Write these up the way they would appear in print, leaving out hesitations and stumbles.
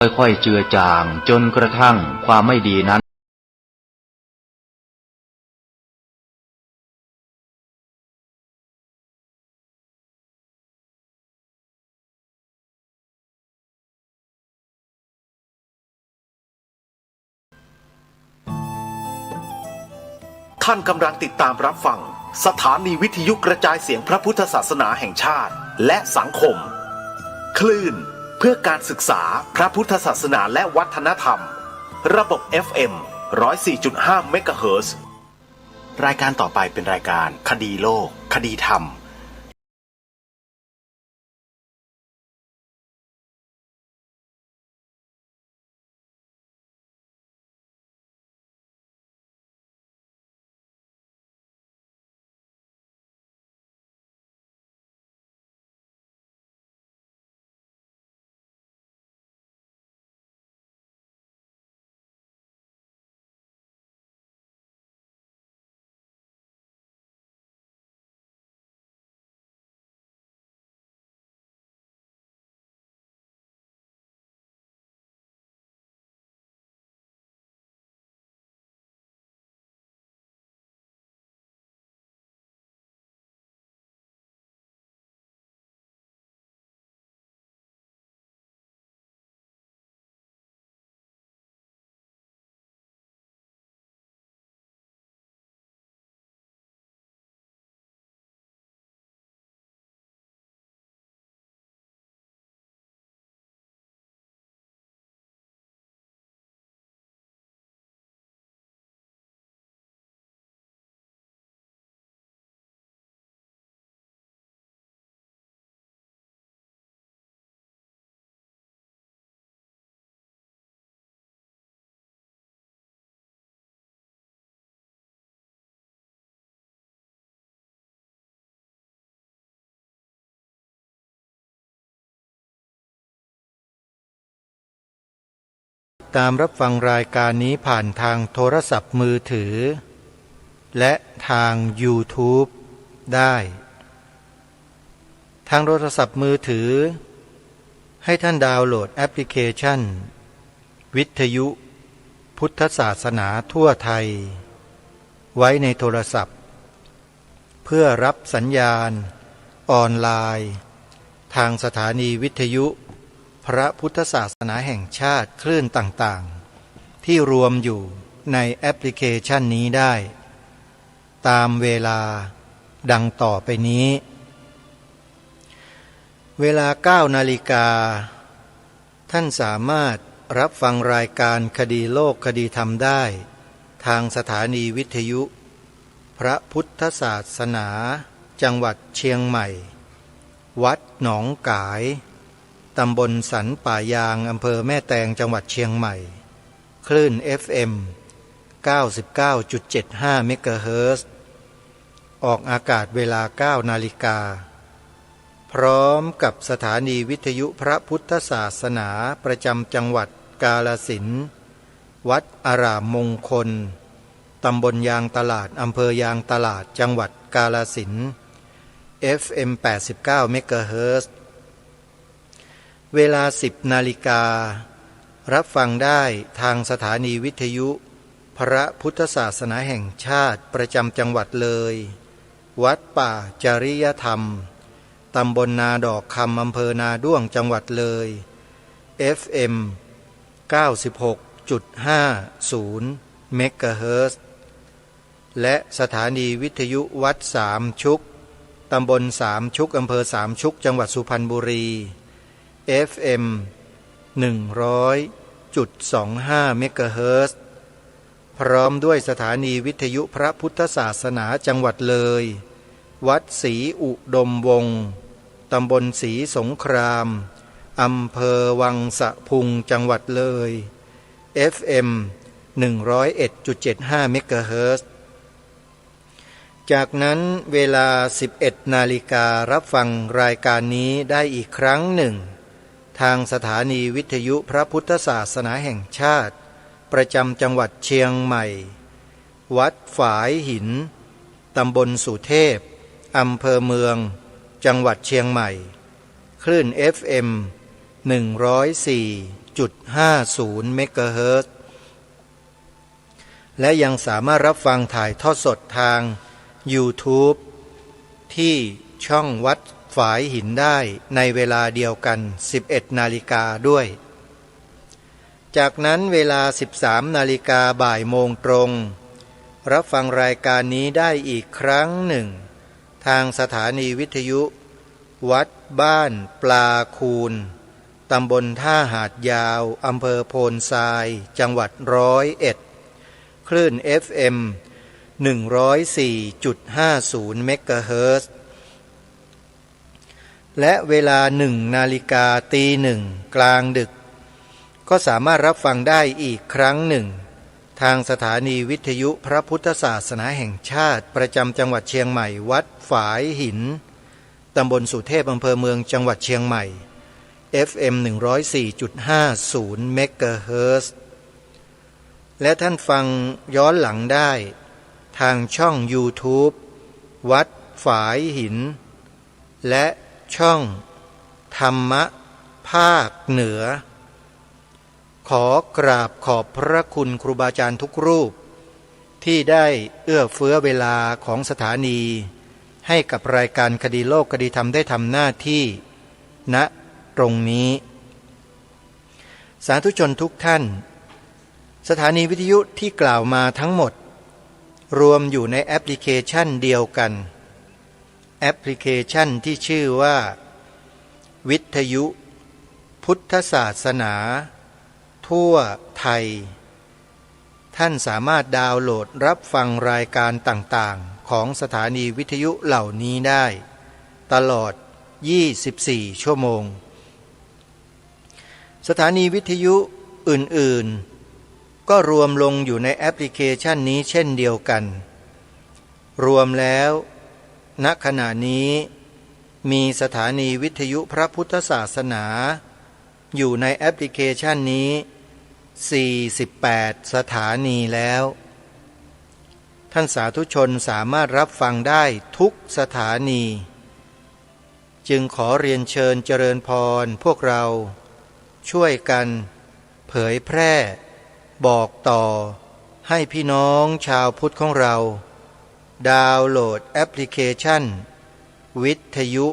ค่อยๆเจือจางจนกระทั่งความไม่ดีนั้นท่านกำลังติดตามรับฟังสถานีวิทยุกระจายเสียงพระพุทธศาสนาแห่งชาติและสังคมคลื่นเพื่อการศึกษาพระพุทธศาสนาและวัฒนธรรมระบบ FM 104.5 เมกะเฮิรตซ์รายการต่อไปเป็นรายการคดีโลกคดีธรรมตามรับฟังรายการนี้ผ่านทางโทรศัพท์มือถือและทาง YouTube ได้ทางโทรศัพท์มือถือให้ท่านดาวน์โหลดแอปพลิเคชันวิทยุพุทธศาสนาทั่วไทยไว้ในโทรศัพท์เพื่อรับสัญญาณออนไลน์ทางสถานีวิทยุพระพุทธศาสนาแห่งชาติคลื่นต่างๆที่รวมอยู่ในแอปพลิเคชันนี้ได้ตามเวลาดังต่อไปนี้เวลา 9 นาฬิกาท่านสามารถรับฟังรายการคดีโลกคดีธรรมได้ทางสถานีวิทยุพระพุทธศาสนาจังหวัดเชียงใหม่วัดหนองกายตำบลสันป่ายางอำเภอแม่แตงจังหวัดเชียงใหม่คลื่น FM 99.75 เมกะเฮิรตซ์ออกอากาศเวลา 9 นาฬิกาพร้อมกับสถานีวิทยุพระพุทธศาสนาประจำจังหวัดกาฬสินธุ์วัดอารามมงคลตำบลยางตลาดอำเภอยางตลาดจังหวัดกาฬสินธุ์ FM 89 เมกะเฮิรตซ์เวลา 10 นาฬิการับฟังได้ทางสถานีวิทยุพระพุทธศาสนาแห่งชาติประจำจังหวัดเลยวัดป่าจริยธรรมตำบลนาดอกคำอำเภอนาด้วงจังหวัดเลย FM 96.50 เมกะเฮิรตซ์และสถานีวิทยุวัดสามชุกตำบลสามชุกอำเภอสามชุกจังหวัดสุพรรณบุรี FM 100.25 เมกะเฮิรตซ์พร้อมด้วยสถานีวิทยุพระพุทธศาสนาจังหวัดเลยวัดศรีอุดมวงศ์ตำบลศรีสงครามอำเภอวังสะพุงจังหวัดเลย FM 101.75 เมกะเฮิรตซ์จากนั้นเวลา 11 นาฬิการับฟังรายการนี้ได้อีกครั้งหนึ่งทางสถานีวิทยุพระพุทธศาสนาแห่งชาติประจำจังหวัดเชียงใหม่วัดฝายหินตำบลสุเทพอำเภอเมืองจังหวัดเชียงใหม่คลื่น FM 104.25 14.50 เมกะเฮิรตซ์และยังสามารถรับฟังถ่ายทอดสดทาง YouTube ที่ช่องวัดฝายหินได้ในเวลาเดียวกัน 11 นาฬิกาด้วยจากนั้นเวลา 13 นาฬิกาบ่ายโมงตรงรับฟังรายการนี้ได้อีกครั้งหนึ่งทางสถานีวิทยุวัดบ้านปลาคูนตำบลท่าหาดยาวอำเภอโพนทรายจังหวัด101คลื่น FM 104.50 เมกะเฮิรตซ์และเวลา 1 นาฬิกาตีหนึ่งกลางดึกก็สามารถรับฟังได้อีกครั้งหนึ่งทางสถานีวิทยุพระพุทธศาสนาแห่งชาติประจำจังหวัดเชียงใหม่วัดฝายหินตำบลสุเทพอำเภอเมืองจังหวัดเชียงใหม่ FM 104.50 เมกะเฮิรตซ์และท่านฟังย้อนหลังได้ทางช่อง YouTube วัดฝายหินและช่องธรรมะภาคเหนือขอกราบขอบพระคุณครูบาอาจารย์ทุกรูปที่ได้เอื้อเฟื้อเวลาของสถานีให้กับรายการคดีโลกคดีธรรมได้ทำหน้าที่ณตรงนี้สาธุชนทุกท่านสถานีวิทยุที่กล่าวมาทั้งหมดรวมอยู่ในแอปพลิเคชันเดียวกันแอปพลิเคชันที่ชื่อว่าวิทยุพุทธศาสนาทั่วไทยท่านสามารถดาวน์โหลดรับฟังรายการต่างๆของสถานีวิทยุเหล่านี้ได้ตลอด24 ชั่วโมงสถานีวิทยุอื่นๆก็รวมลงอยู่ในแอปพลิเคชันนี้เช่นเดียวกันรวมแล้วณขณะนี้มีสถานีวิทยุพระพุทธศาสนาอยู่ในแอปพลิเคชันนี้48 สถานีแล้วท่านสาธุชนสามารถรับฟังได้ทุกสถานีจึงขอเรียนเชิญเจริญพรพวกเราช่วยกันเผยแพร่บอกต่อให้พี่น้องชาวพุทธของเราดาวน์โหลดแอปพลิเคชันวิทยุ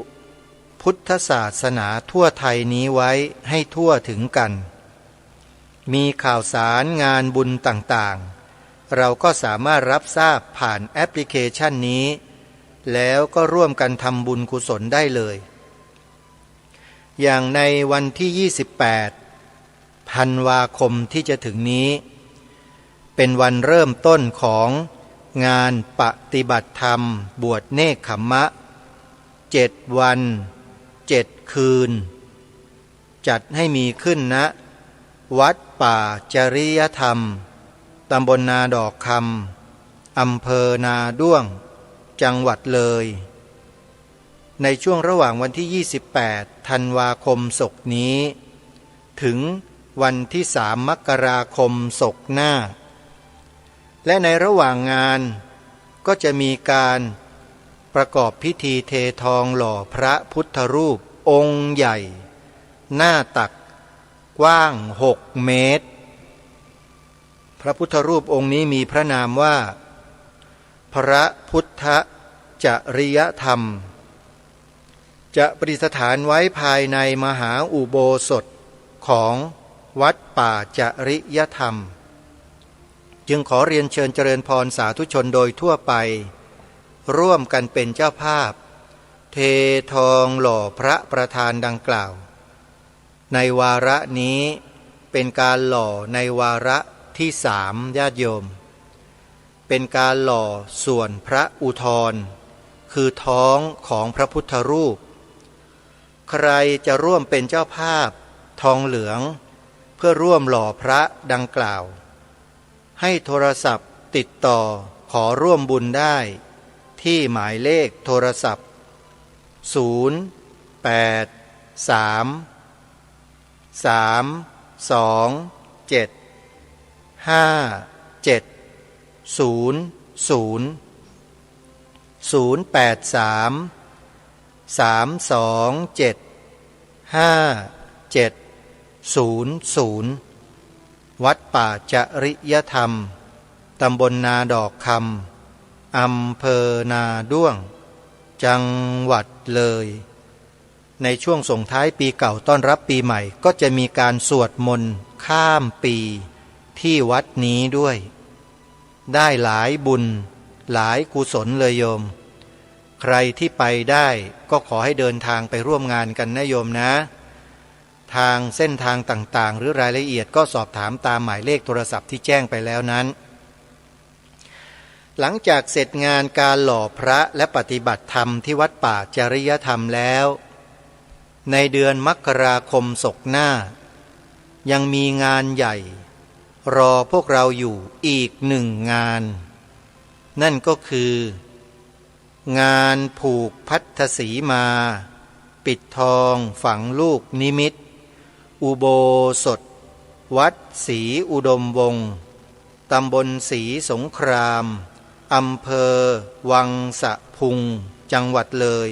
พุทธศาสนาทั่วไทยนี้ไว้ให้ทั่วถึงกันมีข่าวสารงานบุญต่างๆเราก็สามารถรับทราบผ่านแอปพลิเคชันนี้แล้วก็ร่วมกันทำบุญกุศลได้เลยอย่างในวันที่28 ธันวาคมที่จะถึงนี้เป็นวันเริ่มต้นของงานปฏิบัติธรรมบวชเนกขัมมะ7 วัน 7 คืนจัดให้มีขึ้นณวัดป่าจริยธรรมตำบลนาดอกคำอำเภอนาด้วงจังหวัดเลยในช่วงระหว่างวันที่28 ธันวาคมศกนี้ถึงวันที่3 มกราคมศกหน้าและในระหว่างงานก็จะมีการประกอบพิธีเททองหล่อพระพุทธรูปองค์ใหญ่หน้าตักกว้าง6 เมตรพระพุทธรูปองค์นี้มีพระนามว่าพระพุทธจริยธรรมจะประดิษฐานไว้ภายในมหาอุโบสถของวัดป่าจริยธรรมจึงขอเรียนเชิญเจริญพรสาธุชนโดยทั่วไปร่วมกันเป็นเจ้าภาพเททองหล่อพระประธานดังกล่าวในวาระนี้เป็นการหล่อในวาระที่3ญาติโยมเป็นการหล่อส่วนพระอุทรคือท้องของพระพุทธรูปใครจะร่วมเป็นเจ้าภาพทองเหลืองเพื่อร่วมหล่อพระดังกล่าวให้โทรศัพท์ติดต่อขอร่วมบุญได้ที่หมายเลขโทรศัพท์083-327-5000 083-327-5700 00วัดป่าจริยธรรมตำบลนาดอกคำอำเภอนาด้วงจังหวัดเลยในช่วงส่งท้ายปีเก่าต้อนรับปีใหม่ก็จะมีการสวดมนต์ข้ามปีที่วัดนี้ด้วยได้หลายบุญหลายกุศลเลยโยมใครที่ไปได้ก็ขอให้เดินทางไปร่วมงานกันนะโยมนะทางเส้นทางต่างๆหรือรายละเอียดก็สอบถามตามหมายเลขโทรศัพท์ที่แจ้งไปแล้วนั้นหลังจากเสร็จงานการหล่อพระและปฏิบัติธรรมที่วัดป่าจริยธรรมแล้วในเดือนมกราคมศกหน้ายังมีงานใหญ่รอพวกเราอยู่อีกหนึ่งงานนั่นก็คืองานผูกพัทธสีมาปิดทองฝังลูกนิมิตอุโบสถวัดศรีอุดมวงศ์ตำบลศรีสงครามอำเภอวังสะพุงจังหวัดเลย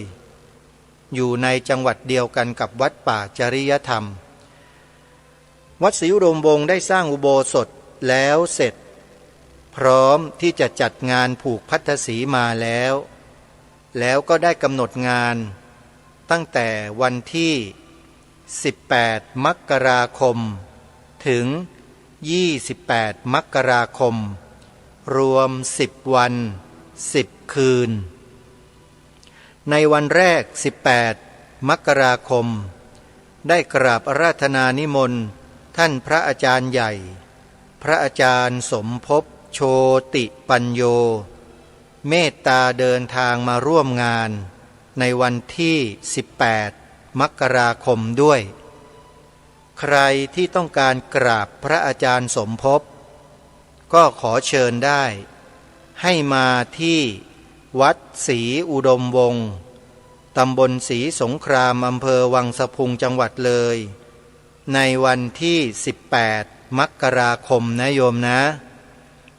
อยู่ในจังหวัดเดียวกันกับวัดป่าจริยธรรมวัดศรีอุดมวงศ์ได้สร้างอุโบสถแล้วเสร็จพร้อมที่จะจัดงานผูกพัทธสีมาแล้วก็ได้กำหนดงานตั้งแต่วันที่18มกราคมถึง28มกราคมรวม10วัน10คืนในวันแรก18มกราคมได้กราบอาราธนานิมนต์ท่านพระอาจารย์ใหญ่พระอาจารย์สมภพโชติปัญโยเมตตาเดินทางมาร่วมงานในวันที่18มกราคมด้วยใครที่ต้องการกราบพระอาจารย์สมภพก็ขอเชิญได้ให้มาที่วัดศรีอุดมวงศ์ตำบลศรีสงครามอำเภอวังสะพุงจังหวัดเลยในวันที่18มกราคมนะโยมนะ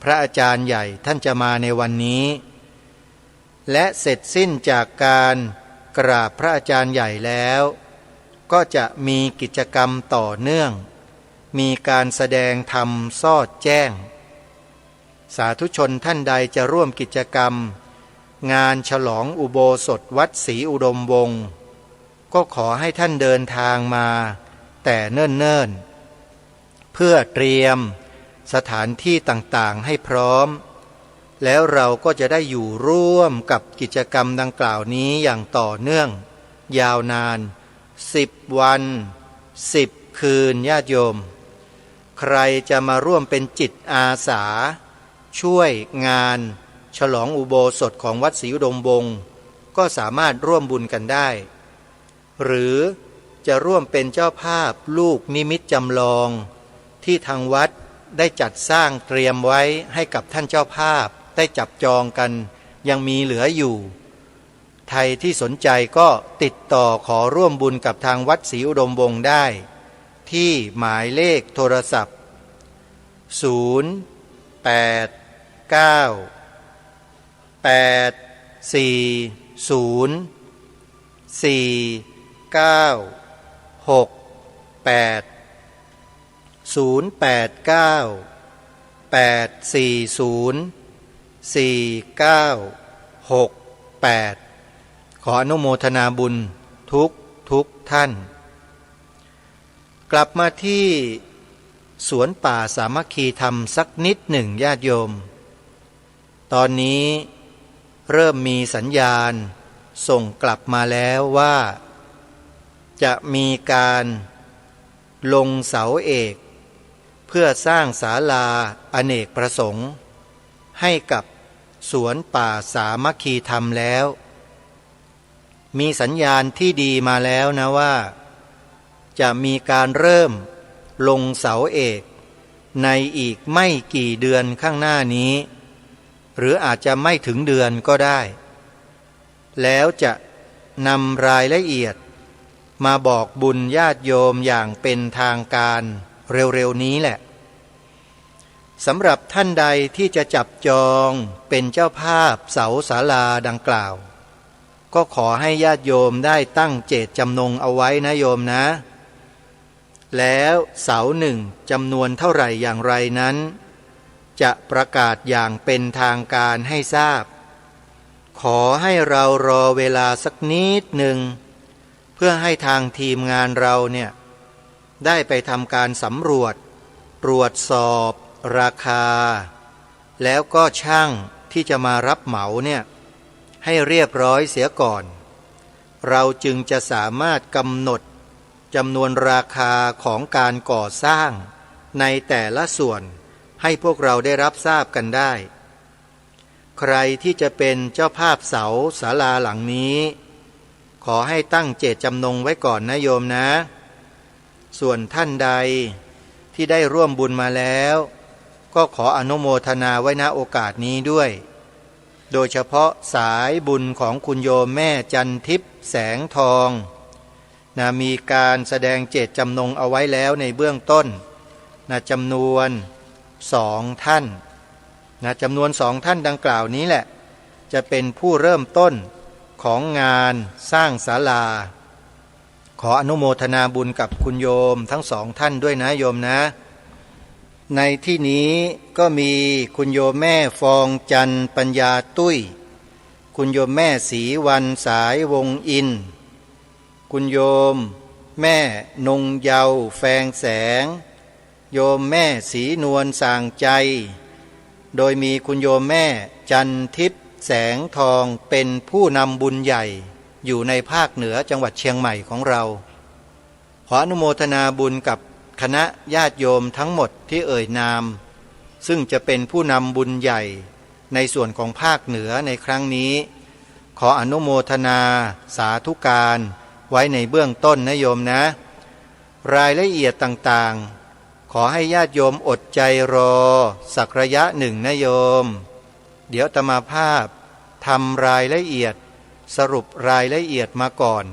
พระอาจารย์ใหญ่ท่านจะมาในวันนี้และเสร็จสิ้นจากการกราบพระอาจารย์ใหญ่แล้วก็จะมีกิจกรรมต่อเนื่องมีการแสดงธรรมสอดแจ้งสาธุชนท่านใดจะร่วมกิจกรรมงานฉลองอุโบสถวัดศรีอุดมวงศ์ก็ขอให้ท่านเดินทางมาแต่เนิ่นๆเพื่อเตรียมสถานที่ต่างๆให้พร้อมแล้วเราก็จะได้อยู่ร่วมกับกิจกรรมดังกล่าวนี้อย่างต่อเนื่องยาวนาน10วัน10คืนญาติโยมใครจะมาร่วมเป็นจิตอาสาช่วยงานฉลองอุโบสถของวัดศรีอุดมวงศ์ก็สามารถร่วมบุญกันได้หรือจะร่วมเป็นเจ้าภาพลูกนิมิตจำลองที่ทางวัดได้จัดสร้างเตรียมไว้ให้กับท่านเจ้าภาพได้จับจองกันยังมีเหลืออยู่ใครที่สนใจก็ติดต่อขอร่วมบุญกับทางวัดศรีอุดมวงศ์ได้ที่หมายเลขโทรศัพท์ขออนุโมทนาบุญทุกท่านกลับมาที่สวนป่าสามัคคีธรรมสักนิดหนึ่งญาติโยมตอนนี้เริ่มมีสัญญาณส่งกลับมาแล้วว่าจะมีการลงเสาเอกเพื่อสร้างศาลาอเนกประสงค์ให้กับสวนป่าสามัคคีธรรมแล้วมีสัญญาณที่ดีมาแล้วนะว่าจะมีการเริ่มลงเสาเอกในอีกไม่กี่เดือนข้างหน้านี้หรืออาจจะไม่ถึงเดือนก็ได้แล้วจะนำรายละเอียดมาบอกบุญญาติโยมอย่างเป็นทางการเร็วๆนี้แหละสำหรับท่านใดที่จะจับจองเป็นเจ้าภาพเสาศาลาดังกล่าวก็ขอให้ญาติโยมได้ตั้งเจตจำนงเอาไว้นะโยมนะ แล้วเสาหนึ่งจำนวนเท่าไหร่อย่างไรนั้นจะประกาศอย่างเป็นทางการให้ทราบขอให้เรารอเวลาสักนิดหนึ่งเพื่อให้ทางทีมงานเราเนี่ยได้ไปทำการสำรวจตรวจสอบราคาแล้วก็ช่างที่จะมารับเหมาเนี่ยให้เรียบร้อยเสียก่อนเราจึงจะสามารถกำหนดจำนวนราคาของการก่อสร้างในแต่ละส่วนให้พวกเราได้รับทราบกันได้ใครที่จะเป็นเจ้าภาพเสาศาลาหลังนี้ขอให้ตั้งเจตจำนงไว้ก่อนนะโยมนะส่วนท่านใดที่ได้ร่วมบุญมาแล้วก็ขออนุโมทนาไว้ณโอกาสนี้ด้วยโดยเฉพาะสายบุญของคุณโยมแม่จันทิพย์แสงทองมีการแสดงเจตจำนงเอาไว้แล้วในเบื้องต้นจำนวน2 ท่านจำนวน2 ท่านดังกล่าวนี้แหละจะเป็นผู้เริ่มต้นของงานสร้างศาลาขออนุโมทนาบุญกับคุณโยมทั้ง2 ท่านด้วยนะโยมนะในที่นี้ก็มีคุณโยมแม่ฟองจันปัญญาตุ้ยคุณโยมแม่ศรีวันสายวงอินคุณโยมแม่นงเยาแฟงแสงโยมแม่ศรีนวลสางใจโดยมีคุณโยมแม่จันทิพย์แสงทองเป็นผู้นำบุญใหญ่อยู่ในภาคเหนือจังหวัดเชียงใหม่ของเราขออนุโมทนาบุญกับคณะญาติโยมทั้งหมดที่เอ่ยนามซึ่งจะเป็นผู้นำบุญใหญ่ในส่วนของภาคเหนือในครั้งนี้ขออนุโมทนาสาธุการไว้ในเบื้องต้นนะโยมนะรายละเอียดต่างๆขอให้ญาติโยมอดใจรอสักระยะหนึ่งนะโยมเดี๋ยวอาตมาภาพทำรายละเอียดสรุปรายละเอียดมาก่อน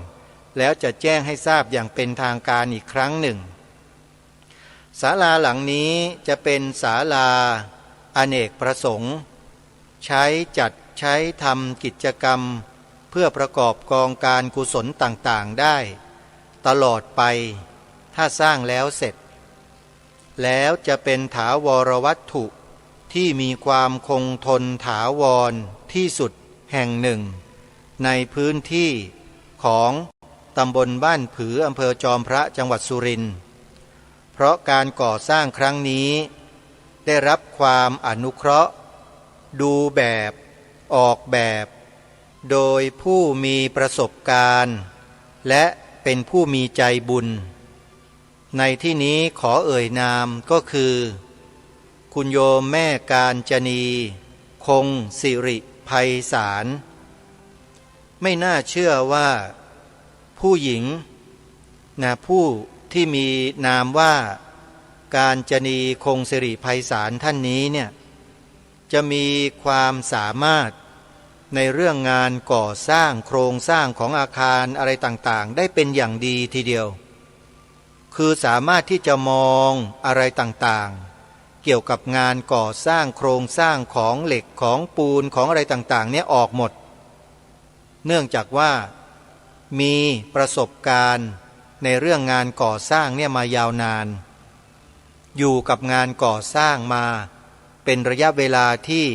แล้วจะแจ้งให้ทราบอย่างเป็นทางการอีกครั้งหนึ่งศาลาหลังนี้จะเป็นศาลาอเนกประสงค์ใช้จัดใช้ทำกิจกรรมเพื่อประกอบกองการกุศลต่างๆได้ตลอดไปถ้าสร้างแล้วเสร็จแล้วจะเป็นถาวรวัตถุที่มีความคงทนถาวรที่สุดแห่งหนึ่งในพื้นที่ของตำบลบ้านผืออำเภอจอมพระจังหวัดสุรินทร์เพราะการก่อสร้างครั้งนี้ได้รับความอนุเคราะห์ดูแบบออกแบบโดยผู้มีประสบการณ์และเป็นผู้มีใจบุญในที่นี้ขอเอ่ยนามก็คือคุณโยมแม่กาญจนีคงสิริไพศาลไม่น่าเชื่อว่าผู้หญิงผู้ที่มีนามว่ากาญจนีคงสิริไพศาลท่านนี้เนี่ยจะมีความสามารถในเรื่องงานก่อสร้างโครงสร้างของอาคารอะไรต่างๆได้เป็นอย่างดีทีเดียวคือสามารถที่จะมองอะไรต่างๆเกี่ยวกับงานก่อสร้างโครงสร้างของเหล็กของปูนของอะไรต่างๆเนี่ยออกหมดเนื่องจากว่ามีประสบการณ์ในเรื่องงานก่อสร้างเนี่ยมายาวนานอยู่กับงานก่อสร้างมาเป็นระยะเวลาที่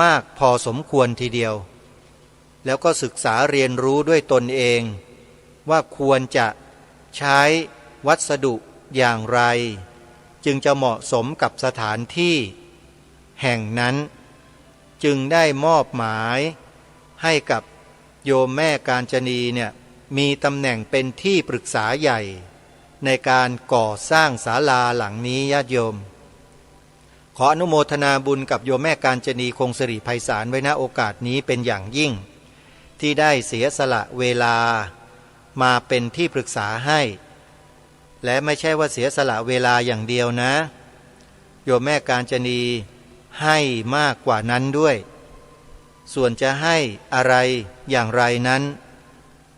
มากพอสมควรทีเดียวแล้วก็ศึกษาเรียนรู้ด้วยตนเองว่าควรจะใช้วัสดุอย่างไรจึงจะเหมาะสมกับสถานที่แห่งนั้นจึงได้มอบหมายให้กับโยมแม่กาญจนีเนี่ยมีตำแหน่งเป็นที่ปรึกษาใหญ่ในการก่อสร้างศาลาหลังนี้ญาติโยมขออนุโมทนาบุญกับโยมแม่กาญจนีคงสิริไพศาลไว้ณโอกาสนี้เป็นอย่างยิ่งที่ได้เสียสละเวลามาเป็นที่ปรึกษาให้และไม่ใช่ว่าเสียสละเวลาอย่างเดียวนะโยมแม่กาญจนีให้มากกว่านั้นด้วยส่วนจะให้อะไรอย่างไรนั้น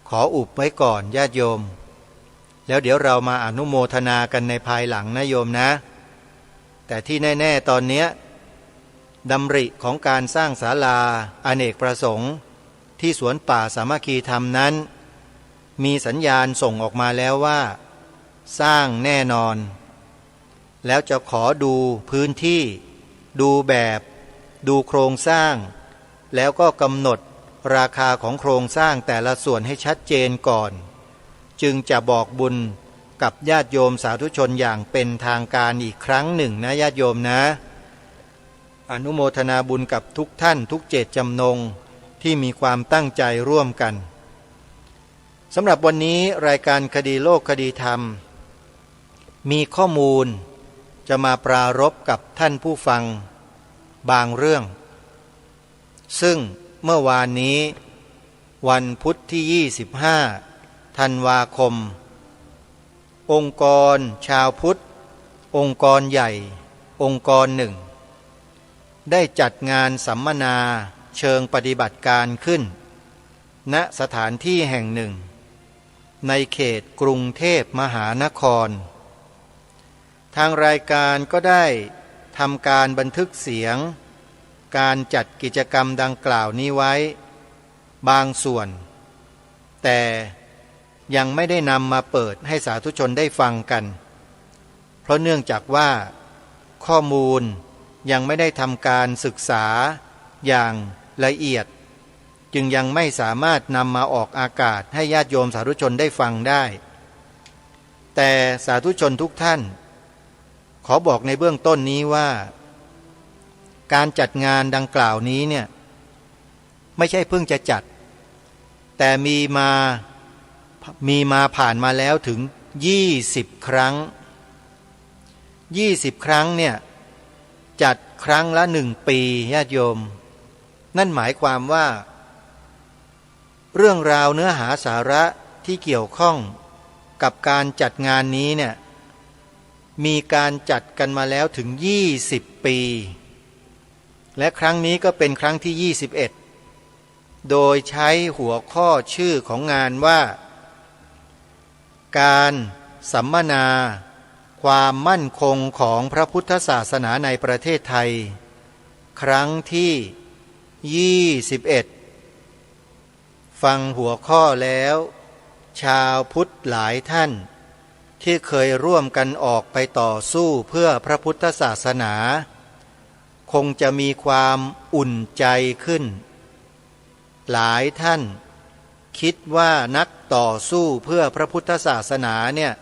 ขออุบไว้ก่อนญาติโยมแล้วเดี๋ยวเรามาอนุโมทนากันในภายหลังนะโยมนะแต่ที่แน่ๆตอนนี้ดำริของการสร้างศาลาอเนกประสงค์ที่สวนป่าสามัคคีธรรมนั้นมีสัญญาณส่งออกมาแล้วว่า สร้างแน่นอน แล้วจะขอดูพื้นที่ดูแบบดูโครงสร้างแล้วก็กำหนดราคาของโครงสร้างแต่ละส่วนให้ชัดเจนก่อนจึงจะบอกบุญกับญาติโยมสาธุชนอย่างเป็นทางการอีกครั้งหนึ่งนะญาติโยมนะอนุโมทนาบุญกับทุกท่านทุกเจตจำนงที่มีความตั้งใจร่วมกันสำหรับวันนี้รายการคดีโลกคดีธรรมมีข้อมูลจะมาปรารภกับท่านผู้ฟังบางเรื่องซึ่งเมื่อวานนี้วันพุธที่25ธันวาคมองค์กรชาวพุทธองค์กรใหญ่องค์กรหนึ่งได้จัดงานสัมมนาเชิงปฏิบัติการขึ้นณสถานที่แห่งหนึ่งในเขตกรุงเทพมหานครทางรายการก็ได้ทำการบันทึกเสียงการจัดกิจกรรมดังกล่าวนี้ไว้บางส่วนแต่ยังไม่ได้นำมาเปิดให้สาธุชนได้ฟังกันเพราะเนื่องจากว่าข้อมูลยังไม่ได้ทำการศึกษาอย่างละเอียดจึงยังไม่สามารถนำมาออกอากาศให้ญาติโยมสาธุชนได้ฟังได้แต่สาธุชนทุกท่านขอบอกในเบื้องต้นนี้ว่าการจัดงานดังกล่าวนี้เนี่ยไม่ใช่เพิ่งจะจัดแต่มีมาผ่านมาแล้วถึง20 ครั้ง20 ครั้งเนี่ยจัดครั้งละ1 ปีญาติโยมนั่นหมายความว่าเรื่องราวเนื้อหาสาระที่เกี่ยวข้องกับการจัดงานนี้เนี่ยมีการจัดกันมาแล้วถึง20 ปีและครั้งนี้ก็เป็นครั้งที่21โดยใช้หัวข้อชื่อของงานว่าการสัมมนาความมั่นคงของพระพุทธศาสนาในประเทศไทยครั้งที่21ฟังหัวข้อแล้วชาวพุทธหลายท่านที่เคยร่วมกันออกไปต่อสู้เพื่อพระพุทธศาสนาคงจะมีความอุ่นใจขึ้นหลายท่านคิดว่านักต่อสู้เพื่อพระพุทธศาสนาเนี่ย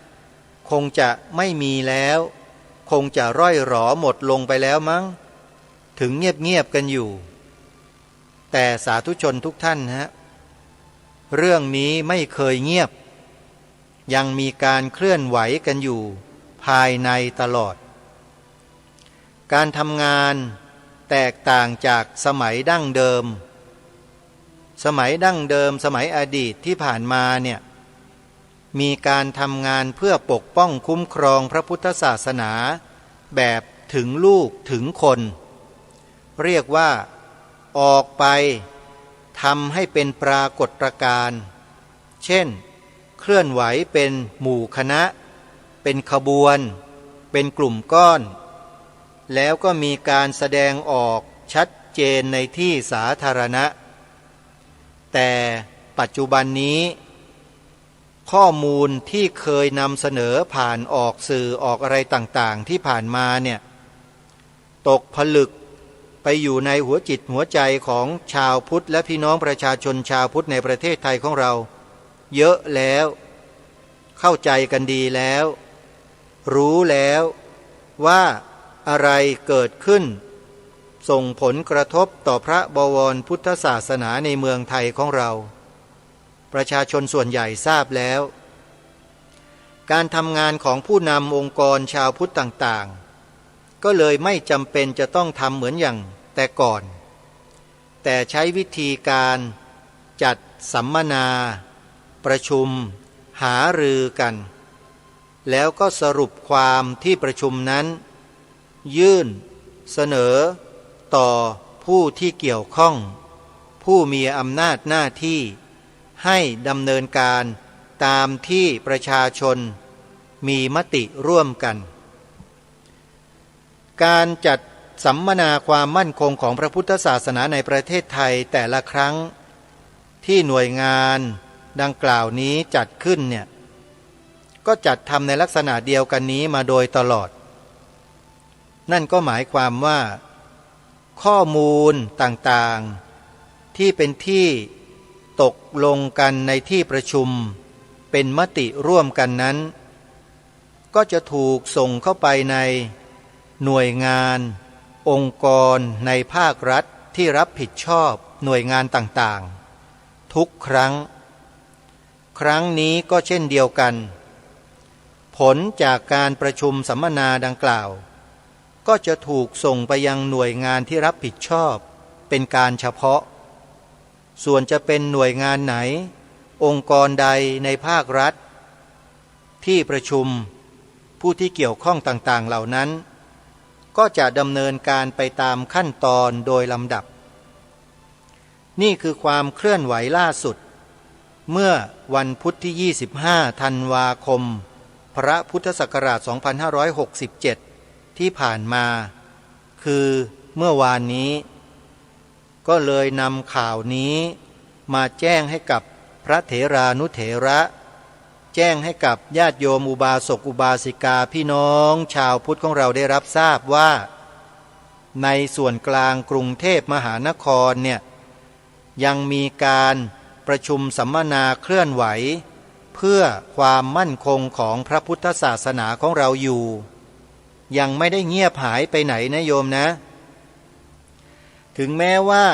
คงจะไม่มีแล้วคงจะร่อยหรอหมดลงไปแล้วมั้งถึงเงียบกันอยู่แต่สาธุชนทุกท่านเรื่องนี้ไม่เคยเงียบยังมีการเคลื่อนไหวกันอยู่ภายในตลอดการทำงานแตกต่างจากสมัยดั้งเดิมสมัยอดีตที่ผ่านมาเนี่ยมีการทำงานเพื่อปกป้องคุ้มครองพระพุทธศาสนาแบบถึงลูกถึงคนเรียกว่าออกไปทำให้เป็นปรากฏการณ์เช่นเคลื่อนไหวเป็นหมู่คณะเป็นขบวนเป็นกลุ่มก้อนแล้วก็มีการแสดงออกชัดเจนในที่สาธารณะแต่ปัจจุบันนี้ข้อมูลที่เคยนำเสนอผ่านออกสื่อออกอะไรต่างๆที่ผ่านมาเนี่ยตกผลึกไปอยู่ในหัวจิตหัวใจของชาวพุทธและพี่น้องประชาชนชาวพุทธในประเทศไทยของเราเยอะแล้วเข้าใจกันดีแล้วรู้แล้วว่าอะไรเกิดขึ้นส่งผลกระทบต่อพระบวรพุทธศาสนาในเมืองไทยของเราประชาชนส่วนใหญ่ทราบแล้วการทำงานของผู้นำองค์กรชาวพุทธต่างๆก็เลยไม่จำเป็นจะต้องทำเหมือนอย่างแต่ก่อนแต่ใช้วิธีการจัดสัมมนาประชุมหารือกันแล้วก็สรุปความที่ประชุมนั้นยื่นเสนอต่อผู้ที่เกี่ยวข้องผู้มีอำนาจหน้าที่ให้ดำเนินการตามที่ประชาชนมีมติร่วมกันการจัดสัมมนาความมั่นคงของพระพุทธศาสนาในประเทศไทยแต่ละครั้งที่หน่วยงานดังกล่าวนี้จัดขึ้นเนี่ย ก็จัดทำในลักษณะเดียวกันนี้มาโดยตลอดนั่นก็หมายความว่าข้อมูลต่างๆที่เป็นที่ตกลงกันในที่ประชุมเป็นมติร่วมกันนั้นก็จะถูกส่งเข้าไปในหน่วยงานองค์กรในภาครัฐที่รับผิดชอบหน่วยงานต่างๆทุกครั้งนี้ก็เช่นเดียวกันผลจากการประชุมสัมมนาดังกล่าวก็จะถูกส่งไปยังหน่วยงานที่รับผิดชอบเป็นการเฉพาะส่วนจะเป็นหน่วยงานไหนองค์กรใดในภาครัฐที่ประชุมผู้ที่เกี่ยวข้องต่างๆเหล่านั้นก็จะดำเนินการไปตามขั้นตอนโดยลำดับนี่คือความเคลื่อนไหวล่าสุดเมื่อวันพุธที่25ธันวาคมพระพุทธศักราช2567ที่ผ่านมาคือเมื่อวานนี้ก็เลยนำข่าวนี้มาแจ้งให้กับพระเถรานุเถระแจ้งให้กับญาติโยมอุบาสกอุบาสิกาพี่น้องชาวพุทธของเราได้รับทราบว่าในส่วนกลางกรุงเทพมหานครเนี่ยยังมีการประชุมสัมมนาเคลื่อนไหวเพื่อความมั่นคงของพระพุทธศาสนาของเราอยู่ยังไม่ได้เงียบหายไปไหนนะโยมนะถึงแม้ว่า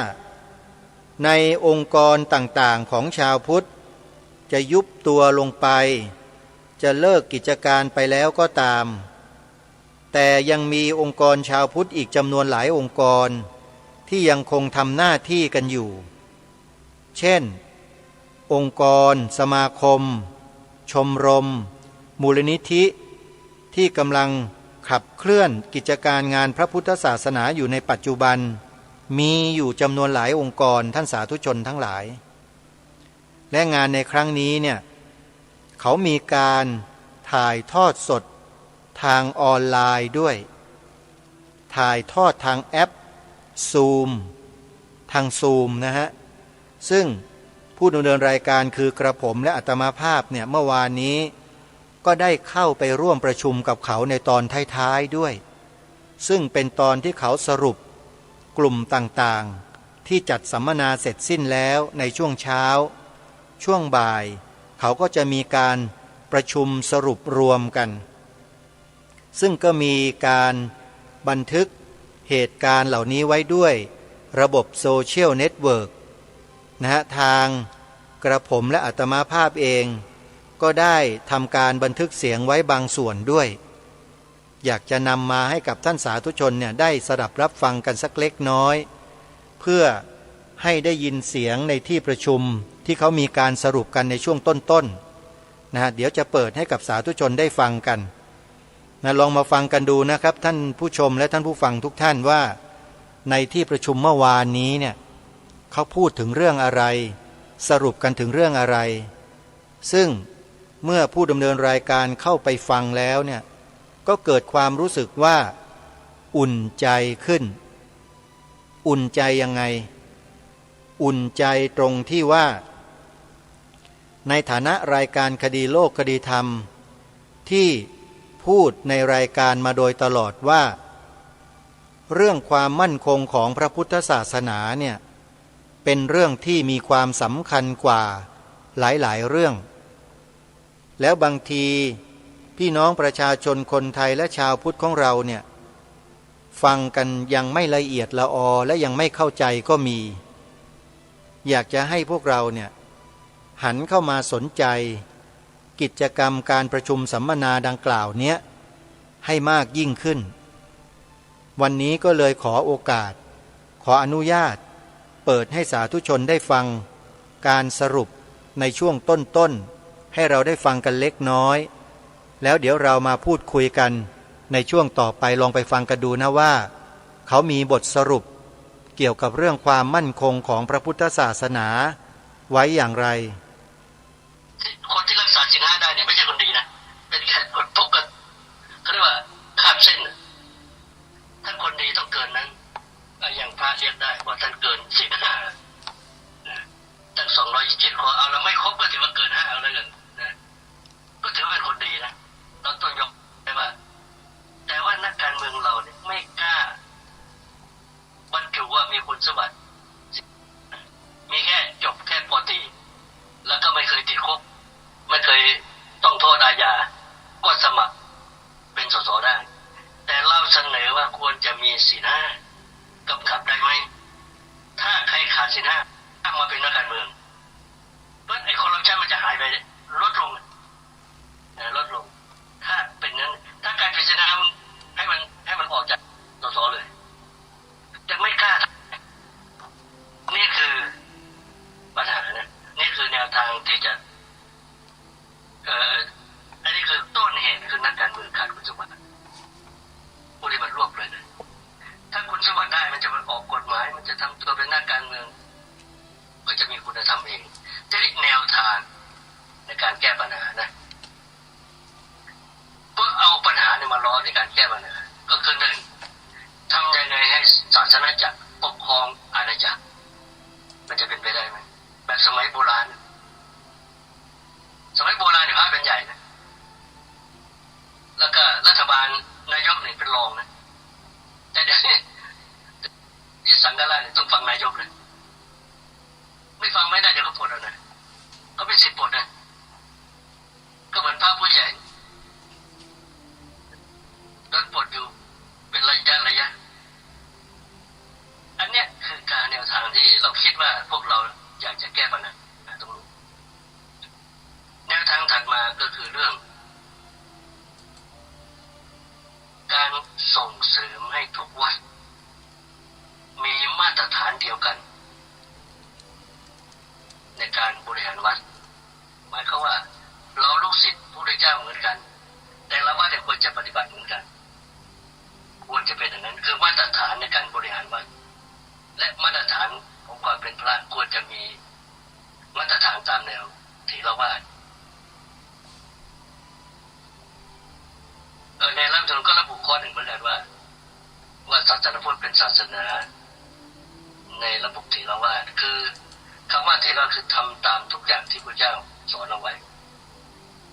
ในองค์กรต่างๆของชาวพุทธจะยุบตัวลงไปจะเลิกกิจการไปแล้วก็ตามแต่ยังมีองค์กรชาวพุทธอีกจำนวนหลายองค์กรที่ยังคงทำหน้าที่กันอยู่เช่นองค์กรสมาคมชมรมมูลนิธิที่กำลังขับเคลื่อนกิจการงานพระพุทธศาสนาอยู่ในปัจจุบันมีอยู่จำนวนหลายองค์กรท่านสาธุชนทั้งหลายและงานในครั้งนี้เนี่ยเขามีการถ่ายทอดสดทางออนไลน์ด้วยถ่ายทอดทางแอปซูมทางซูมนะฮะซึ่งผู้ดำเนินรายการคือกระผมและอาตมาภาพเนี่ยเมื่อวานนี้ก็ได้เข้าไปร่วมประชุมกับเขาในตอนท้ายๆด้วยซึ่งเป็นตอนที่เขาสรุปกลุ่มต่างๆที่จัดสัมมนาเสร็จสิ้นแล้วในช่วงเช้าช่วงบ่ายเขาก็จะมีการประชุมสรุปรวมกันซึ่งก็มีการบันทึกเหตุการณ์เหล่านี้ไว้ด้วยระบบโซเชียลเน็ตเวิร์กนะฮะทางกระผมและอาตมาภาพเองก็ได้ทำการบันทึกเสียงไว้บางส่วนด้วยอยากจะนำมาให้กับท่านสาธุชนเนี่ยได้สดับรับฟังกันสักเล็กน้อยเพื่อให้ได้ยินเสียงในที่ประชุมที่เขามีการสรุปกันในช่วงต้นๆนะฮะเดี๋ยวจะเปิดให้กับสาธุชนได้ฟังกันนะลองมาฟังกันดูนะครับท่านผู้ชมและท่านผู้ฟังทุกท่านว่าในที่ประชุมเมื่อวานนี้เนี่ยเขาพูดถึงเรื่องอะไรสรุปกันถึงเรื่องอะไรซึ่งเมื่อผู้ดำเนินรายการเข้าไปฟังแล้วเนี่ยก็เกิดความรู้สึกว่าอุ่นใจขึ้นอุ่นใจยังไงอุ่นใจตรงที่ว่าในฐานะรายการคดีโลกคดีธรรมที่พูดในรายการมาโดยตลอดว่าเรื่องความมั่นคงของพระพุทธศาสนาเนี่ยเป็นเรื่องที่มีความสำคัญกว่าหลายๆเรื่องแล้วบางทีพี่น้องประชาชนคนไทยและชาวพุทธของเราเนี่ยฟังกันยังไม่ละเอียดละออและยังไม่เข้าใจก็มีอยากจะให้พวกเราเนี่ยหันเข้ามาสนใจกิจกรรมการประชุมสัมมนาดังกล่าวเนี้ยให้มากยิ่งขึ้นวันนี้ก็เลยขอโอกาสขออนุญาตเปิดให้สาธุชนได้ฟังการสรุปในช่วงต้นๆให้เราได้ฟังกันเล็กน้อยแล้วเดี๋ยวเรามาพูดคุยกันในช่วงต่อไปลองไปฟังกันดูนะว่าเขามีบทสรุปเกี่ยวกับเรื่องความมั่นคงของพระพุทธศาสนาไว้อย่างไรคนที่รักษาศีลห้าได้เนี่ยไม่ใช่คนดีนะเป็นแค่คนพกกันเขาเรียกว่าข้ามเส้นถ้าคนดีต้องเกินนั้นอย่างพระเรียกได้ว่าท่านเกินศีลห้าตั้ง227ข้อเอาแล้วไม่ครบก็ถือว่าเกิน5เอาแล้วกันนะก็ถือเป็นคนดีนะ ไม่กล้าบรรจุว่ามีคุณสมบัติมีแค่จบแค่ปตรีแล้วก็ไม่เคยติดคุกไม่เคยต้องโทษอาญาก็สมัครเป็นสสได้แต่เราเสนอว่าควรจะมีศีลห้ากำกับได้ไหมถ้าใครขาดศีลห้าตั้งมาเป็นนักการเมืองเพราะไอ้คอร์รัปชันมันจะหายไปลดลงถ้าเป็นนั้นถ้าการพิจารณาให้มันออกจากสสเลยจะไม่กล้านี่คือปัญหานะนี่คือแนวทางที่จะอันนี้คือต้นเหตุคือนักการเมืองขาดคุณสมบัติผู้ที่มันรวบเลยนะถ้าคุณสมบัติได้มันจะออกกฎหมายมันจะทำตัวเป็นนักการเมืองก็จะมีคุณธรรมเองจะได้แนวทางในการแก้ปัญหานะก็เอาปัญหาเนี่ยมาล้อในการแก้ปัญหาก็คือหนึ่งทำยังไงให้ศาสนาจักรปกครองอาณาจักรมันจะเป็นไปได้ไหมแบบสมัยโบราณเนี่ยพระเป็นใหญ่นะแล้วก็รัฐบาลนายกเนี่ยเป็นรองนะแต่เดี๋ยวนี้ที่สังฆราชเนี่ยต้องฟังนายกเลยไม่ฟังไม่ได้เดี๋ยวก็ปลดเอานะก็เป็นสิทธิ์ปลดนะก็เหมือนพระผู้ใหญ่โดนปลดอยู่เป็นระยะอันเนี้ยคือการแนวทางที่เราคิดว่าพวกเราอยากจะแก้ปัญหาตรงนี้แนวทางถัดมาก็คือเรื่องการส่งเสริมให้ทุกวัดมีมาตรฐานเดียวกันในการบริหารวัดหมายความว่าเราลูกศิษย์พระพุทธเจ้าเหมือนกันแต่ละวัดควรจะปฏิบัติเหมือนกันควรจะเป็นอย่างนั้นคือมาตรฐานในการบริหารวัดและมาตรฐานของความเป็นพระควรจะมีมาตรฐานตามแนวเถรวาทในรัฐธรรมนูญก็ระบุข้อหนึ่งเหมือนกันว่าศาสนาพุทธเป็นศาสนาในระบบเถรวาทคือคำว่าเถรวาทคือทำตามทุกอย่างที่พระเจ้าสอนเอาไว้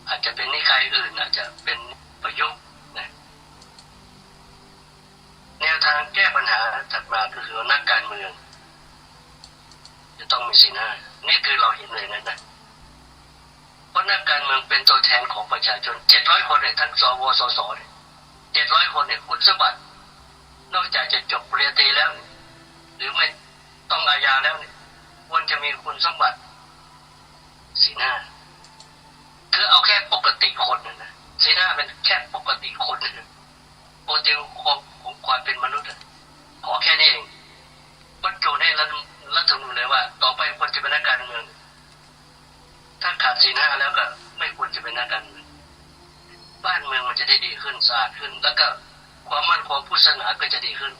อาจจะเป็นนิกายอื่นอาจจะเป็นประยุกต์นะแนวทางแก้ปัญหาถัดมาคือนักการเมืองจะต้องมีศีลห้านี่คือเราเห็นเลยนะเพราะนักการเมืองเป็นตัวแทนของประชาชน700คนเนี่ยทั้งสวสสเนี่ย700คนเนี่ยคุณสมบัตินอกจากจะจบปริญญาตรีแล้วหรือไม่ต้องอาญาแล้วเนี่ยควรจะมีคุณสมบัติศีลห้าคือเอาแค่ปกติคนนะศีลห้าเป็นแค่ปกติคนนะปกติของความเป็นมนุษย์ขอแค่นี้เองบรรจุในรัฐธรรมนูญเลยว่าต่อไปควรจะเป็นนักการเมืองถ้าขาดศีลห้าแล้วก็ไม่ควรจะเป็นนักการเมืองบ้านเมืองมันจะได้ดีขึ้นสะอาดขึ้นแล้วก็ความมั่นคงพุทธศาสนาก็จะดีขึ้น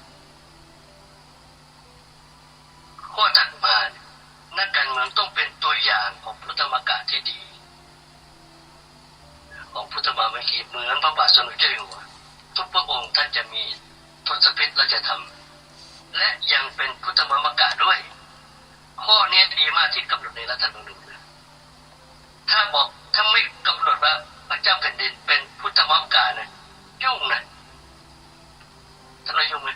ข้อถัดมานักการเมืองต้องเป็นตัวอย่างของพุทธมรรคที่ดีของพุทธมรรคที่เหมือนพระบาทสมเด็จเจ้าอยู่หัวทุกพระองค์ท่านจะมีทศพิธราชธรรมและยังเป็นพุทธมรรคด้วยข้อนี้ดีมากที่กำหนดในรัฐธรรมนูญถ้าไม่กำหนดว่าพระเจ้าแผ่นดินเป็นพุทธมรรคนะยุ่งนะท่านยุ่งไหม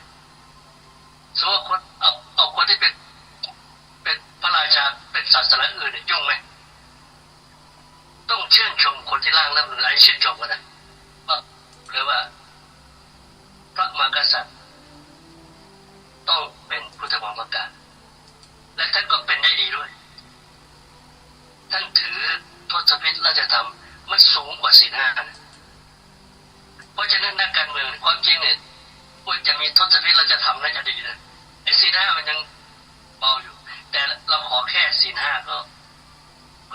สมมติคนเอาคนที่เป็นพระราชาเป็นศาสนาอื่นเนี่ยยุ่งไหมต้องชื่นชมคนที่ร่างรัฐธรรมนูญให้ชื่นชมกันนะหรือว่าพระมหากษัตริย์ต้องเป็นพุทธมรรคและท่านก็เป็นได้ดีด้วยท่านถือทศพิธราชธรรมมันสูงกว่าศีลห้าเพราะฉะนั้นนักการเมืองความจริงเนี่ยควรจะมีทศพิธราชธรรมน่าจะดีนะไอ้ศีลห้ามันยังเบาอยู่แต่เราขอแค่ศีลห้าก็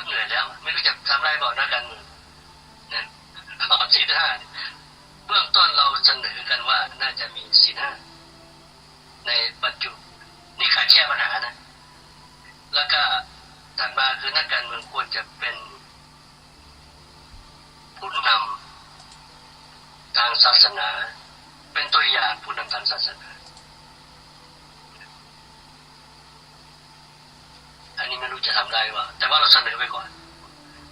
เหนื่อยแล้วไม่รู้จะทำไรบอกนักการเมืองนะเอาศีลห้าเบื้องต้นเราเสนอกันว่าน่าจะมีศีลห้าในบรรจุนี่การแก้ปัญหานะแล้วก็ถัดมาคือนักการเมืองควรจะเป็นผู้นำทางศาสนาเป็นตัวอย่างผู้นำทางศาสนาอันนี้ไม่รู้จะทำได้ว่าแต่ว่าเราเสนอไว้ก่อน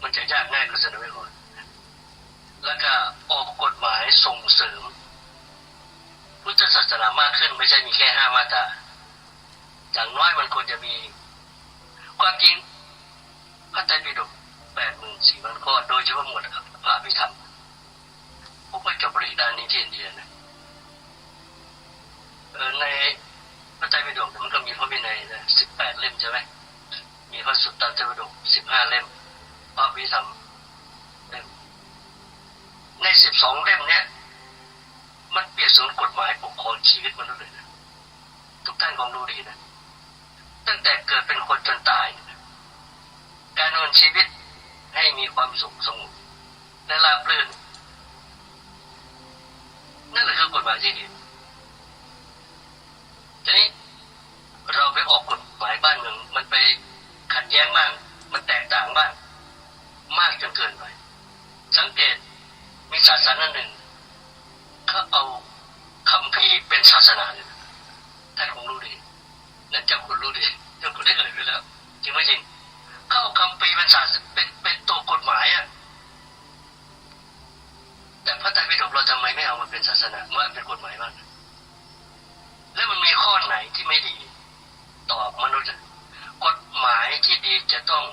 มันจะยากง่ายก็เสนอไว้ก่อนแล้วก็ออกกฎหมายส่งเสริมพุ พุทธศาสนามากขึ้นไม่ใช่มีแค่5 มาตราอย่างน้อยมันควรจะมีความจริงพระไตรปิฎก84,000 ข้อโดยเฉพาะหมวดพระอภิธรรมผมไปจบปริญญาด้านนี้ที่อินเดียนะในพระไตรปิฎกมันก็มีพระวินัยนะ18 เล่มใช่ไหมมีพระสุตตะไตรปิฎก15 เล่มพระอภิธรรมเล่มใน12 เล่มเนี้ยมันเปรียบเสมือนกฎหมายปกครองชีวิตมนุษย์เลยนะทุกท่านคงรู้ดีนะตั้งแต่เกิดเป็นคนจนตายนะการดำเนินชีวิตให้มีความสุขสงบและราบรื่นนั่นแหละคือกฎหมายที่ดีทีนี้เราไปออกกฎหมายบ้านเมืองมันไปขัดแย้งบ้างมันแตกต่างบ้างมากจนเกินไปสังเกตมีศาสนาหนึ่งเขาเอาคัมภีร์เป็นศาสนาเลยท่านคงรู้ดีนั่นเจ้าคุณรู้ดีเจ้าคุณได้เอ่ยไปแล้วจริงไหมจริงเขาเอาคัมภีร์เป็นศาสนาเป็นตัวกฎหมายอ่ะแต่พระไตรปิฎกเราทำไมไม่เอามาเป็นศาสนามาเป็นกฎหมายบ้างแล้วมันมีข้อไหนที่ไม่ดีต่อมนุษย์กฎหมายที่ดีจะต้อง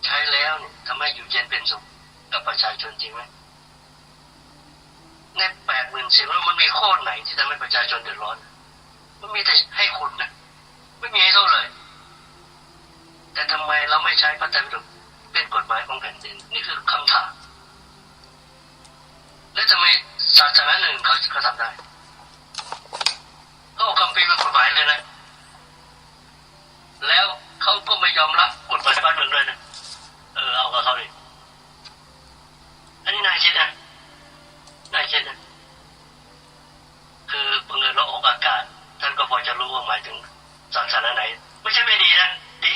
ใช้แล้วเนี่ยทำให้อยู่เย็นเป็นสุขกับประชาชนจริงไหมใน80,000 แล้วมันมีข้อไหนที่ทำให้ประชาชนเดือดร้อนมันมีแต่ให้คุณนะไม่มีให้เท่าเลยแต่ทำไมเราไม่ใช้พระไตรปิฎกเป็นกฎหมายของแผ่นดินนี่คือคำถามและทำไมศาสนาหนึ่งเขาทำได้เขาเอาคัมภีร์เป็นกฎหมายเลยนะแล้วเขาก็ไม่ยอมรับกฎหมายบ้านเมืองด้วยนะเอากับเขาดิอันนี้นายคิดนะนายคิดนะคือเมื่อเราออกอากาศท่านก็พอจะรู้ว่าหมายถึงศาสนาไหนไม่ใช่ไม่ดีนะดี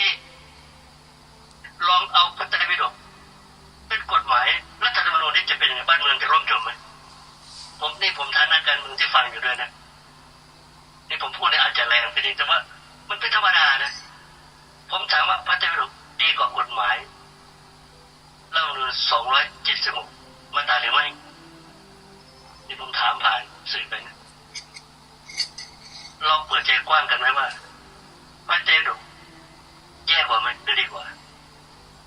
ลองเอาพระไตรปิฎกเป็นกฎหมายรัฐธรรมนูญที่จะเป็นบ้านเมืองจะร่มจมไหมผมฐานะการเมืองที่ฟังอยู่ด้วยนะนี่ผมพูดเนี่ยอาจจะแรงไปนิดแต่ว่ามันเป็นธรรมดานะผมถามว่าพระไตรปิฎกดีกว่ากฎหมายรัฐธรรมนูญ276 มาตราหรือไม่นี่ผมถามผ่านสื่อไปนะเราเปิดใจกว้างกันไหมว่าพระไตรปิฎกแย่กว่าไหมหรือดีกว่า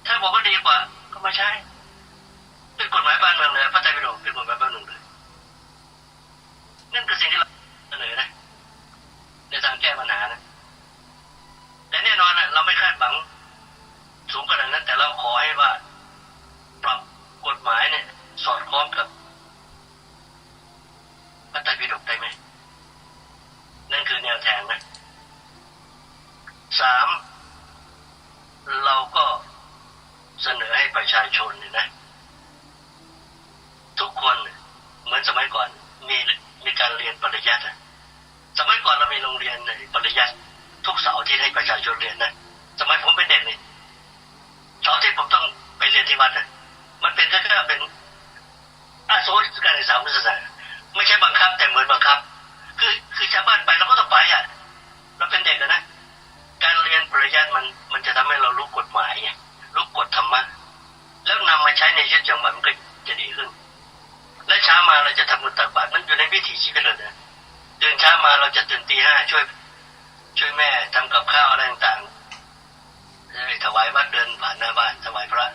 ถ้าบอกว่าดีกว่าก็ไม่ใช่เป็นกฎหมายบ้านเมืองเลยพระไตรปิฎกเป็นกฎหมายบ้านเมืองเลยนั่นคือสิ่งที่เราเสนอนะในทางแก้ปัญหานะแต่แน่นอนนะเราไม่คาดหวังสูงขนาดนั้นแต่เราขอให้ว่าปรับกฎหมายเนี่ยสอดคล้องกับพระไตรปิฎกได้ไหมนั่นคือแนวทางนะ3เราก็เสนอให้ประชาชนเนี่ยนะทุกคนเหมือนสมัยก่อนมีการเรียนปริยัติสมัยก่อนเรามีโรงเรียนในปริยัติทุกเสาร์อาทิตย์ให้ประชาชนเรียนนะสมัยผมเป็นเด็กนี่เสาร์อาทิตย์ผมต้องไปเรียนที่วัดนะมันเป็นแค่เป็นอาสวะการศึกษาพุทธศาสนาไม่ใช่บังคับแต่เหมือนบังคับคือชาวบ้านไปเราก็ต้องไปอ่ะเราเป็นเด็กนะการเรียนปริยัติมันจะทำให้เรารู้กฎหมายไงรู้กฎธรรมะแล้วนำมาใช้ในชีวิตประจำวันมันก็จะดีขึ้นและเช้ามาเราจะทำบุญตักบาตรมันอยู่ในวิถีชีวิตเลยนะตื่นเช้ามาเราจะตื่นตี 5ช่วยแม่ทำกับข้าวอะไรต่างๆถวายวัดเดินผ่านหน้าบ้านถวายพระ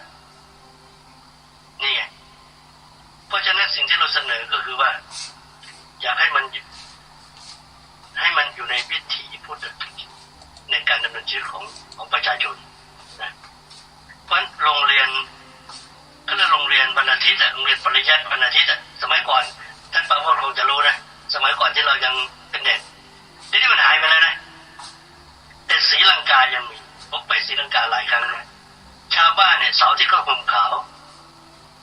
นี่ไงเพราะฉะนั้นสิ่งที่เราเสนอก็คือว่าอยากให้มันอยู่ในวิถีพุทธในการดำเนินชีวิตของประชาชนนะเพราะโรงเรียนก็เรียกโรงเรียนวันอาทิตย์โรงเรียนปริยัติวันอาทิตย์สมัยก่อนท่านปราโมทย์คงจะรู้นะสมัยก่อนที่เรายังเป็นเด็กทีนี้มันหายไปแล้วนะแต่ศรีลังกายังมีผมไปศรีลังกาหลายครั้งนะชาวบ้านเนี่ยเสาร์ที่เขาห่มขาว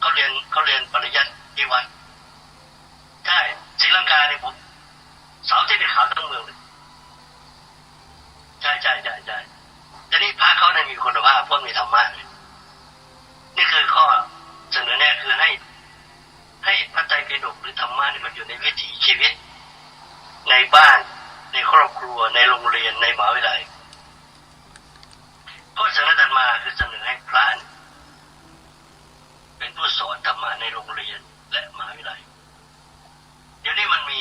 เขาเรียนปริยัติที่วัดใช่ศรีลังกาเนี่ยผมเสาร์ที่เป็นขาวทั้งเมืองเลยใช่ทีนี้พระเขาเนี่ยมีคุณภาพพวกมีธรรมะนี่คือข้อเสนอแนะคือให้พระไตรปิฎกหรือธรรมะเนี่ยมันอยู่ในวิถีชีวิตในบ้านในครอบครัวในโรงเรียนในมหาวิทยาลัยข้อเสนอถัดมาคือเสนอให้พระเป็นผู้สอนธรรมะในโรงเรียนและมหาวิทยาลัยเดี๋ยวนี้มันมี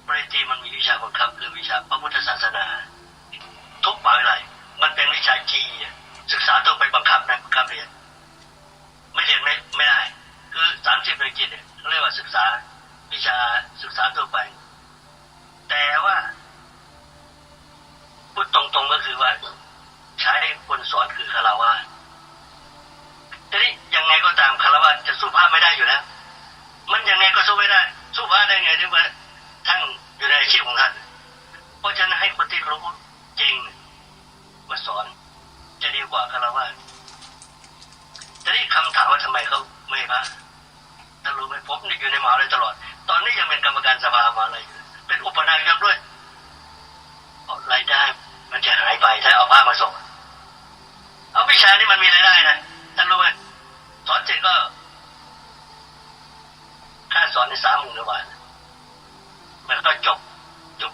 ปริญญาตรีมันมีวิชาบังคับคือวิชาพระพุทธศาสนาทุกมหาวิทยาลัยมันเป็นวิชาจีศึกษาต้องไปบังคับนะบังคับเรียนไม่เรียนไม่ได้คือ30 ปีเนี่ยเรียกว่าศึกษาวิชาศึกษาทั่วไปแต่ว่าพูดตรงๆก็คือว่าใช้คนสอนคือคฤหัสถ์ทีนี้ยังไงก็ตามคฤหัสถ์จะสู้พระไม่ได้อยู่แล้วมันยังไงก็สู้ไม่ได้สู้พระได้ไงที่ว่าท่านอยู่ในอาชีพของท่านเพราะฉะนั้นให้คนที่รู้จริงมาสอนจะดีกว่าคฤหัสถ์ทีนี้คำถามว่าทำไมเขาไม่พระท่านรู้ไหมผมนี่อยู่ในมหาวิทยาลัยตลอดตอนนี้ยังเป็นกรรมการสภามหาวิทยาลัยเป็นอุปนายกด้วยรายได้มันจะหายไปถ้าเอาพระมาส่งเอาวิชานี่มันมีรายได้นะท่านรู้ไหมสอนเสร็จก็ค่าสอนใน30,000 บาทมันก็จบ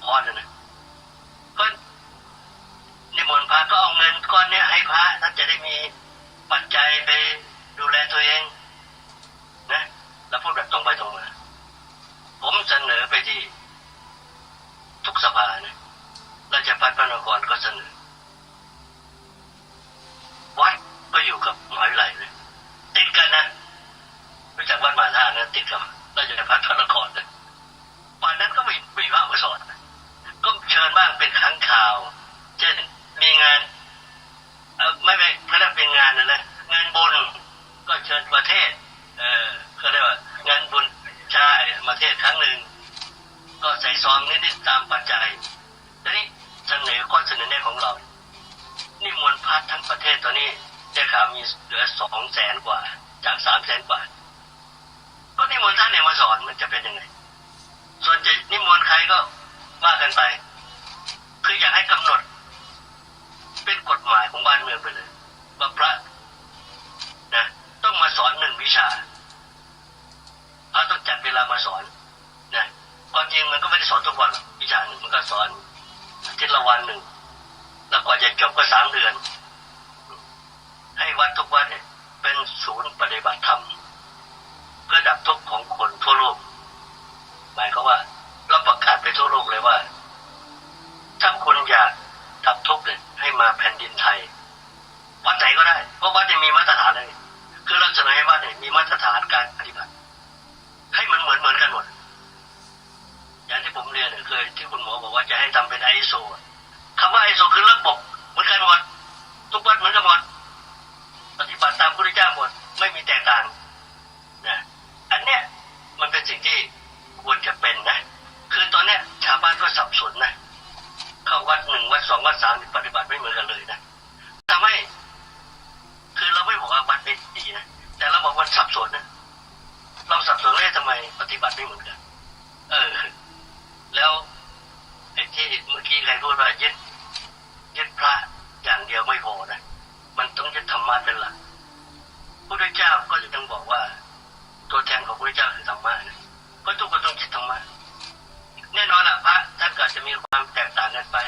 คอร์สนะก็นิมนต์พระก็เอาเงินก้อนนี้ให้พระท่านจะได้มีปัจจัยไปดูแลตัวเองนะแล้วพูดแบบตรงไปตรงมาผมเสนอไปที่ทุกสภานะราชภัฏพระนครก็เสนอวัดก็อยู่กับมหาวิทยาลัยเลยติดกันนะรู้จักวัดมหาธาตุนะติดกับราชภัฏพระนครนะวันนั้นก็ไม่พระมาสอนก็เชิญบ้างเป็นครั้งข่าวเช่นมีงานไม่เขาเรียกเป็นงานนะงานบุญก็เชิญประเทศเขาเรียกว่างานบุญชาประเทศครั้งหนึ่งก็ใส่ซองนิดๆตามปัจจัยทีนี้เสนอข้อเสนอแนะของเรานี่มวลพระทั้งประเทศตอนนี้ได้ข่าวมีเหลือ200,000 กว่าจาก300,000 กว่าก็นิมนต์ท่านเนี่ยมาสอนมันจะเป็นยังไงส่วนจะนิมนต์ใครก็ว่ากันไปคืออยากให้กำหนดเป็นกฎหมายของบ้านเมืองไปเลยว่าพระนะต้องมาสอน1 วิชาพระต้องจัดเวลามาสอนนะความจริงมันก็ไม่ได้สอนทุกวันวิชาหนึ่งมันก็สอนอาทิตย์ละวันหนึ่งแล้วกว่าจะจบก็3 เดือนให้วัดทุกวัดเนี่ยเป็นศูนย์ปฏิบัติธรรมเพื่อดับทุกข์ของคนทั่วโลกหมายความว่าเราประกาศไปทั่วโลกเลยว่าถ้าคุณอยากดับทุกข์เนี่ยให้มาแผ่นดินไทยวัดไหนก็ได้เพราะวัดจะมีมาตรฐานเลยคือเราเสนอให้วัดเนี่ยมีมาตรฐานการปฏิบัติให้มันเหมือนกันหมดอย่างที่ผมเรียนเคยที่คุณหมอบอกว่าจะให้ทำเป็น ISO คำว่า ISO คือระบบเหมือนกันหมดทุกวัดเหมือนกันหมดปฏิบัติตามพระพุทธเจ้าหมดไม่มีแตกต่างนะอันเนี้ยมันเป็นสิ่งที่ควรจะเป็นนะคือตอนเนี้ยชาวบ้านก็สับสนนะเข้าวัด1 วัด 2 วัด 3ปฏิบัติไม่เหมือนกันเลยนะทำให้คือเราไม่บอกว่าวัดไม่ดีนะแต่เราบอกว่าสับสนนะเราสับสนเลยทำไมปฏิบัติไม่เหมือนกันแล้วไอ้ที่เมื่อกี้ใครพูดว่ายึดพระอย่างเดียวไม่พอนะมันต้องยึดธรรมะเป็นหลักพระพุทธเจ้าก็จะต้องบอกว่าตัวแทนของพระพุทธเจ้าคือธรรมะนะก็ทุกคนต้องยึดธรรมะแน่นอนละพระท่านก็จะมีความแตกต่างกันไป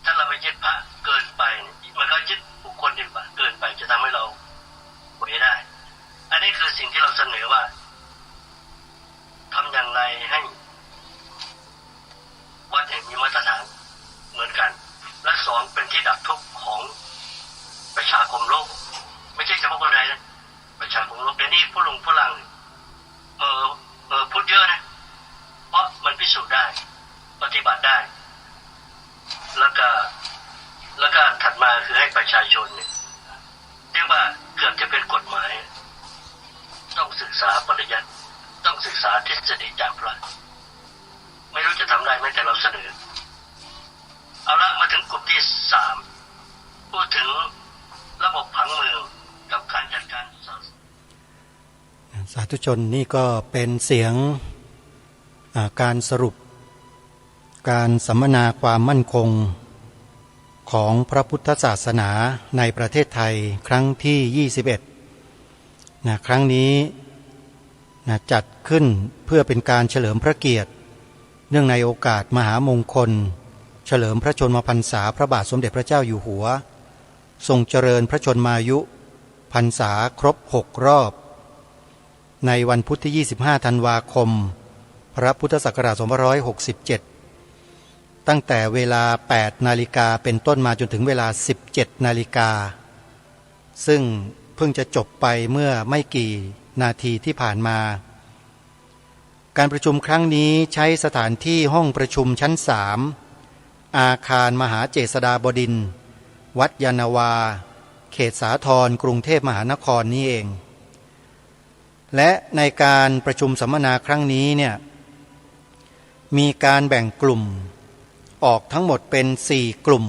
ถ้าเราไปยึดพระเกินไปมันก็ยึดบุคคลดีกว่าเกินไปจะทำให้เราหวยได้อันนี้คือสิ่งที่เราเสนอว่าทำอย่างไรให้วัดมีมาตรฐานเหมือนกันและ2เป็นที่ดับทุกข์ของประชาคมโลกไม่ใช่เฉพาะคนไทยนะประชาคมโลกเดี๋ยวนี้ฝรั่งพูดเยอะนะเพราะมันพิสูจน์ได้ปฏิบัติได้แล้วก็ถัดมาคือให้ประชาชนเนี่ยเรียกว่าเกือบจะเป็นกฎหมายต้องศึกษาปริยัติต้องศึกษาทฤษฎีจากพระไม่รู้จะทำได้ไหมแต่เราเสนอเอาละมาถึงกลุ่มที่3พูดถึงระบบผังเมืองกับการจัดการสาธุชนนี่ก็เป็นเสียงการสรุปการสัมมนาความมั่นคงของพระพุทธศาสนาในประเทศไทยครั้งที่21ครั้งนี้จัดขึ้นเพื่อเป็นการเฉลิมพระเกียรติเนื่องในโอกาสมหามงคลเฉลิมพระชนมพรรษาพระบาทสมเด็จพระเจ้าอยู่หัวทรงเจริญพระชนมายุพรรษาครบ6 รอบในวันพุธที่25 ธันวาคม พระพุทธศักราช2567ตั้งแต่เวลา 8 นาฬิกาเป็นต้นมาจนถึงเวลา 17 นาฬิกาซึ่งเพิ่งจะจบไปเมื่อไม่กี่นาทีที่ผ่านมาการประชุมครั้งนี้ใช้สถานที่ห้องประชุมชั้น 3อาคารมหาเจษฎาบดินทร์วัดยานนาวาเขตสาทรกรุงเทพมหานครนี่เองและในการประชุมสัมมนาครั้งนี้เนี่ยมีการแบ่งกลุ่มออกทั้งหมดเป็น4กลุ่ม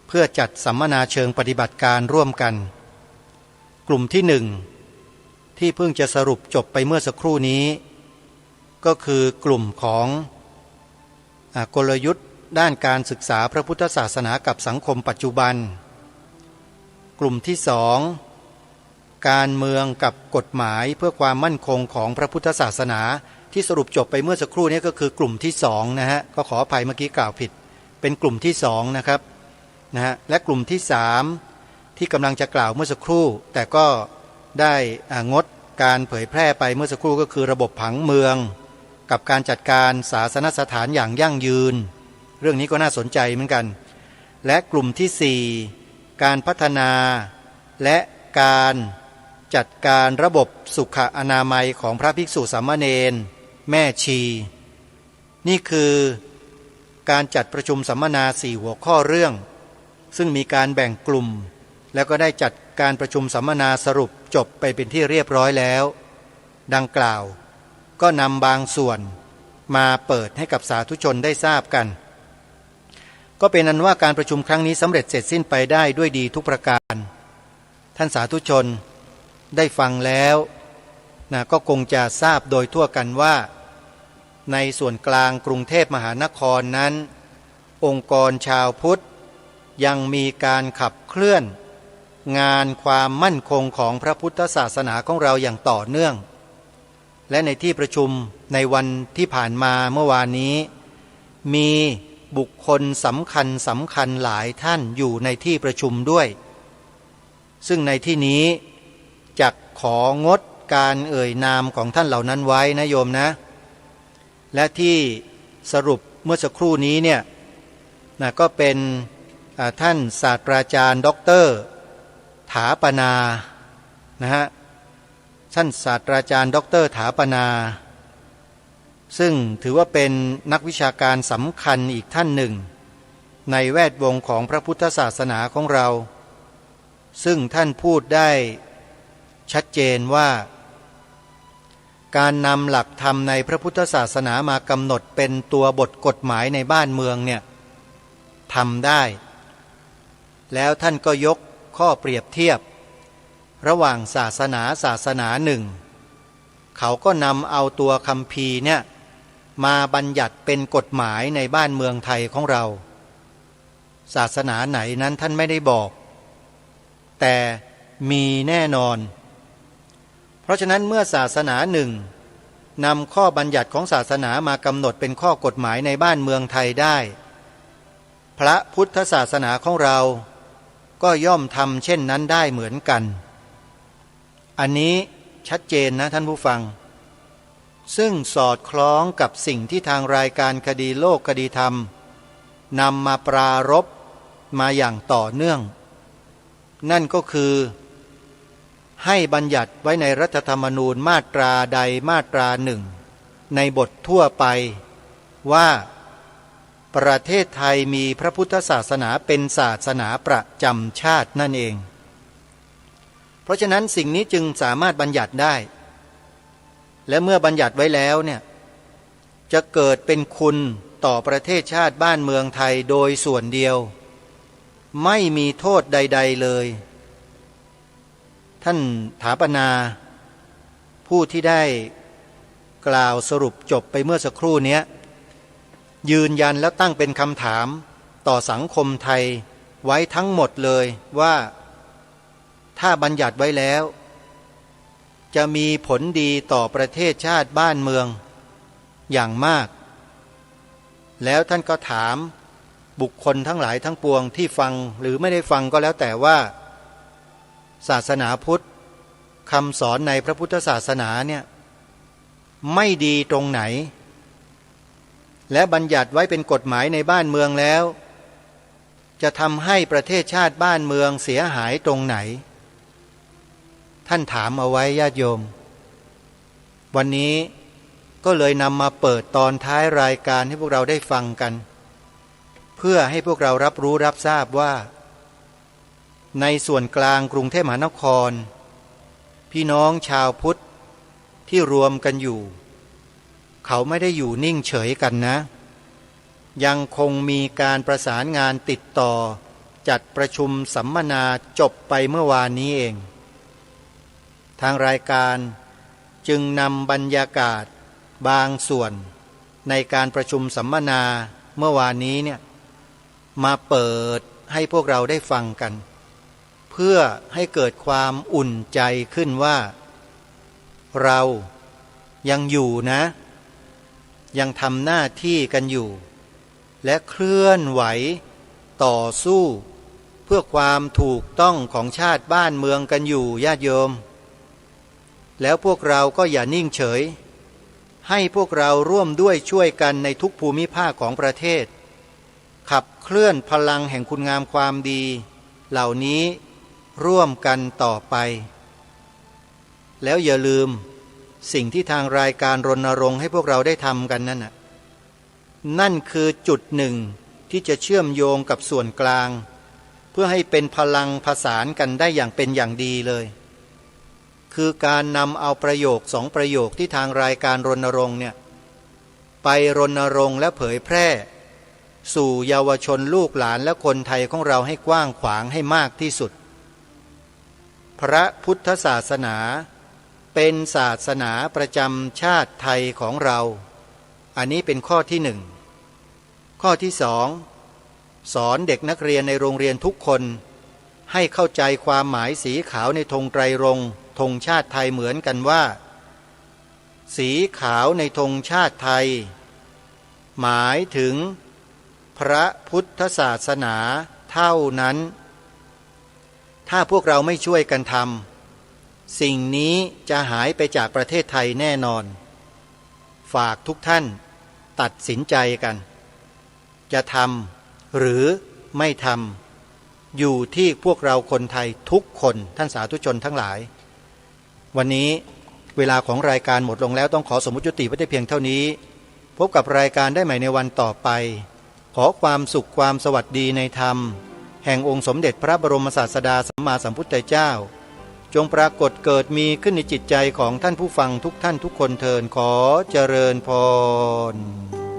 เพื่อจัดสัมมนาเชิงปฏิบัติการร่วมกันกลุ่มที่1ที่เพิ่งจะสรุปจบไปเมื่อสักครู่นี้ก็คือกลุ่มของกลยุทธ์ด้านการศึกษาพระพุทธศาสนากับสังคมปัจจุบันกลุ่มที่2การเมืองกับกฎหมายเพื่อความมั่นคงของพระพุทธศาสนาที่สรุปจบไปเมื่อสักครู่นี้ก็คือกลุ่มที่2นะฮะก็ขออภัยเมื่อกี้กล่าวผิดเป็นกลุ่มที่2นะครับนะฮะและกลุ่มที่3ที่กำลังจะกล่าวเมื่อสักครู่แต่ก็ได้งดการเผยแพร่ไปเมื่อสักครู่ก็คือระบบผังเมืองกับการจัดการศาสนสถานอย่างยั่งยืนเรื่องนี้ก็น่าสนใจเหมือนกันและกลุ่มที่4การพัฒนาและการจัดการระบบสุขอนามัยของพระภิกษุสามเณรแม่ชีนี่คือการจัดประชุมสัมมนา4หัวข้อเรื่องซึ่งมีการแบ่งกลุ่มแล้วก็ได้จัดการประชุมสัมมนาสรุปจบไปเป็นที่เรียบร้อยแล้วดังกล่าวก็นำบางส่วนมาเปิดให้กับสาธุชนได้ทราบกันก็เป็นอันว่าการประชุมครั้งนี้สำเร็จเสร็จสิ้นไปได้ด้วยดีทุกประการท่านสาธุชนได้ฟังแล้วก็คงจะทราบโดยทั่วกันว่าในส่วนกลางกรุงเทพมหานครนั้นองค์กรชาวพุทธยังมีการขับเคลื่อนงานความมั่นคงของพระพุทธศาสนาของเราอย่างต่อเนื่องและในที่ประชุมในวันที่ผ่านมาเมื่อวานนี้มีบุคคลสำคัญหลายท่านอยู่ในที่ประชุมด้วยซึ่งในที่นี้จะของดการเอ่ยนามของท่านเหล่านั้นไว้นะโยมนะและที่สรุปเมื่อสักครู่นี้เนี่ยก็เป็นท่านศาสตราจารย์ด็อกเตอร์ถาปนานะฮะท่านศาสตราจารย์ด็อกเตอร์ถาปนาซึ่งถือว่าเป็นนักวิชาการสำคัญอีกท่านหนึ่งในแวดวงของพระพุทธศาสนาของเราซึ่งท่านพูดได้ชัดเจนว่าการนำหลักธรรมในพระพุทธศาสนามากำหนดเป็นตัวบทกฎหมายในบ้านเมืองเนี่ยทำได้แล้วท่านก็ยกข้อเปรียบเทียบระหว่างศาสนาหนึ่งเขาก็นำเอาตัวคัมภีร์เนี่ยมาบัญญัติเป็นกฎหมายในบ้านเมืองไทยของเราศาสนาไหนนั้นท่านไม่ได้บอกแต่มีแน่นอนเพราะฉะนั้นเมื่อศาสนาหนึ่งนำข้อบัญญัติของศาสนามากำหนดเป็นข้อกฎหมายในบ้านเมืองไทยได้พระพุทธศาสนาของเราก็ย่อมทำเช่นนั้นได้เหมือนกันอันนี้ชัดเจนนะท่านผู้ฟังซึ่งสอดคล้องกับสิ่งที่ทางรายการคดีโลกคดีธรรมนำมาปรารภมาอย่างต่อเนื่องนั่นก็คือให้บัญญัติไว้ในรัฐธรรมนูญมาตราใดมาตราหนึ่งในบททั่วไปว่าประเทศไทยมีพระพุทธศาสนาเป็นศาสนาประจำชาตินั่นเองเพราะฉะนั้นสิ่งนี้จึงสามารถบัญญัติได้และเมื่อบัญญัติไว้แล้วเนี่ยจะเกิดเป็นคุณต่อประเทศชาติบ้านเมืองไทยโดยส่วนเดียวไม่มีโทษใดๆเลยท่านถาปนาผู้ที่ได้กล่าวสรุปจบไปเมื่อสักครู่นี้ยืนยันแล้วตั้งเป็นคำถามต่อสังคมไทยไว้ทั้งหมดเลยว่าถ้าบัญญัติไว้แล้วจะมีผลดีต่อประเทศชาติบ้านเมืองอย่างมากแล้วท่านก็ถามบุคคลทั้งหลายทั้งปวงที่ฟังหรือไม่ได้ฟังก็แล้วแต่ว่าศาสนาพุทธคำสอนในพระพุทธศาสนาเนี่ยไม่ดีตรงไหน และบัญญัติไว้เป็นกฎหมายในบ้านเมืองแล้วจะทำให้ประเทศชาติบ้านเมืองเสียหายตรงไหนท่านถามเอาไว้ญาติโยมวันนี้ก็เลยนำมาเปิดตอนท้ายรายการให้พวกเราได้ฟังกันเพื่อให้พวกเรารับรู้รับทราบว่าในส่วนกลางกรุงเทพมหานครพี่น้องชาวพุทธที่รวมกันอยู่เขาไม่ได้อยู่นิ่งเฉยกันนะยังคงมีการประสานงานติดต่อจัดประชุมสัมมนาจบไปเมื่อวานนี้เองทางรายการจึงนำบรรยากาศบางส่วนในการประชุมสัมมนาเมื่อวานนี้เนี่ยมาเปิดให้พวกเราได้ฟังกันเพื่อให้เกิดความอุ่นใจขึ้นว่าเรายังอยู่นะยังทำหน้าที่กันอยู่และเคลื่อนไหวต่อสู้เพื่อความถูกต้องของชาติบ้านเมืองกันอยู่ญาติโยมแล้วพวกเราก็อย่านิ่งเฉยให้พวกเราร่วมด้วยช่วยกันในทุกภูมิภาคของประเทศขับเคลื่อนพลังแห่งคุณงามความดีเหล่านี้ร่วมกันต่อไปแล้วอย่าลืมสิ่งที่ทางรายการรณรงค์ให้พวกเราได้ทำกันนั่นคือจุดหนึ่งที่จะเชื่อมโยงกับส่วนกลางเพื่อให้เป็นพลังผสานกันได้อย่างเป็นอย่างดีเลยคือการนำเอาประโยค2ประโยคที่ทางรายการรณรงค์เนี่ยไปรณรงค์และเผยแพร่สู่เยาวชนลูกหลานและคนไทยของเราให้กว้างขวางให้มากที่สุดพระพุทธศาสนาเป็นศาสนาประจำชาติไทยของเราอันนี้เป็นข้อที่1ข้อที่2สอนเด็กนักเรียนในโรงเรียนทุกคนให้เข้าใจความหมายสีขาวในธงไตรรงค์ธงชาติไทยเหมือนกันว่าสีขาวในธงชาติไทยหมายถึงพระพุทธศาสนาเท่านั้นถ้าพวกเราไม่ช่วยกันทำสิ่งนี้จะหายไปจากประเทศไทยแน่นอนฝากทุกท่านตัดสินใจกันจะทำหรือไม่ทำอยู่ที่พวกเราคนไทยทุกคนท่านสาธุชนทั้งหลายวันนี้เวลาของรายการหมดลงแล้วต้องขอสมมุติยุติไว้ได้เพียงเท่านี้พบกับรายการได้ใหม่ในวันต่อไปขอความสุขความสวัสดีในธรรมแห่งองค์สมเด็จพระบรมศาสดาสัมมาสัมพุทธเจ้าจงปรากฏเกิดมีขึ้นในจิตใจของท่านผู้ฟังทุกท่านทุกคนเทินขอเจริญพร